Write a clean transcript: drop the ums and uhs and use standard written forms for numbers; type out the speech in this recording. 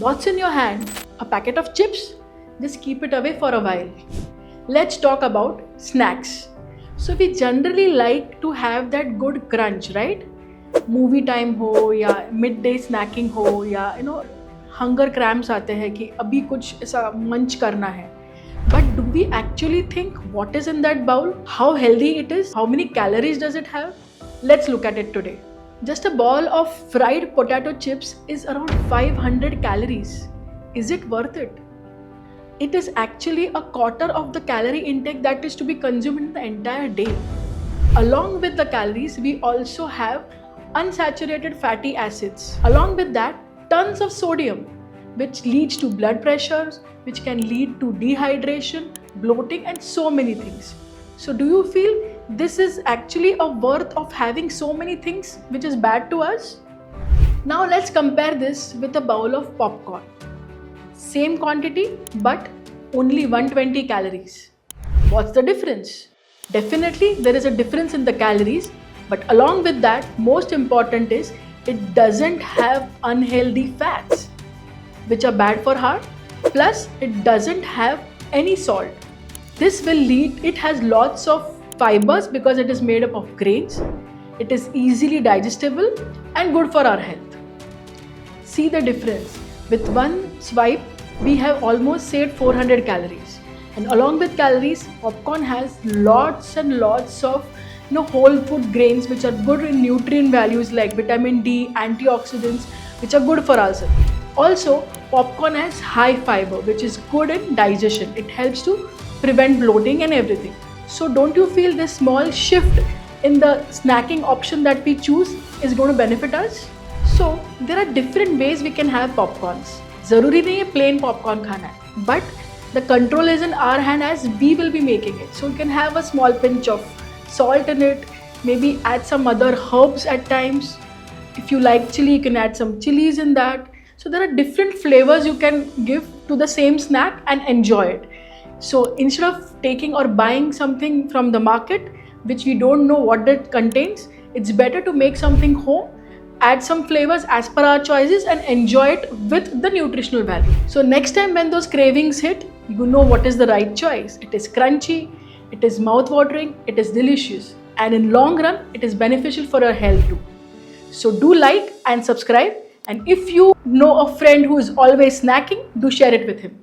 What's in your hand? A packet of chips? Just keep it away for a while. Let's talk about snacks. So we generally like to have that good crunch, right? Movie time हो या midday snacking हो या hunger cramps आते हैं कि अभी कुछ ऐसा मंच करना है. But do we actually think what is in that bowl? How healthy it is? How many calories does it have? Let's look at it today. Just a ball of fried potato chips is around 500 calories. Is it worth it? It is actually a quarter of the calorie intake that is to be consumed in the entire day. Along with the calories, we also have unsaturated fatty acids. Along with that, tons of sodium, which leads to blood pressures, which can lead to dehydration, bloating, and so many things. So do you feel this is actually a worth of having so many things which is bad to us? Now let's compare this with a bowl of popcorn. Same quantity but only 120 calories. What's the difference? Definitely there is a difference in the calories, but along with that, most important is it doesn't have unhealthy fats which are bad for heart, plus it doesn't have any salt. This will lead, it has lots of fibers because it is made up of grains. It is easily digestible and good for our health. See the difference. With one swipe, we have almost saved 400 calories. And along with calories, popcorn has lots and lots of whole food grains which are good in nutrient values like vitamin D, antioxidants, which are good for us. Also, popcorn has high fiber, which is good in digestion. It helps to prevent bloating and everything. So don't you feel this small shift in the snacking option that we choose is going to benefit us? So there are different ways we can have popcorns. ज़रूरी नहीं है plain popcorn खाना है, but the control is in our hand as we will be making it. So you can have a small pinch of salt in it, maybe add some other herbs at times. If you like chili, you can add some chilies in that. So there are different flavors you can give to the same snack and enjoy it. So instead of taking or buying something from the market which we don't know what it contains, it's better to make something home, add some flavors as per our choices and enjoy it with the nutritional value. So next time when those cravings hit, you know what is the right choice. It is crunchy, it is mouth-watering, it is delicious, and in long run, it is beneficial for our health too. So do like and subscribe, and if you know a friend who is always snacking, do share it with him.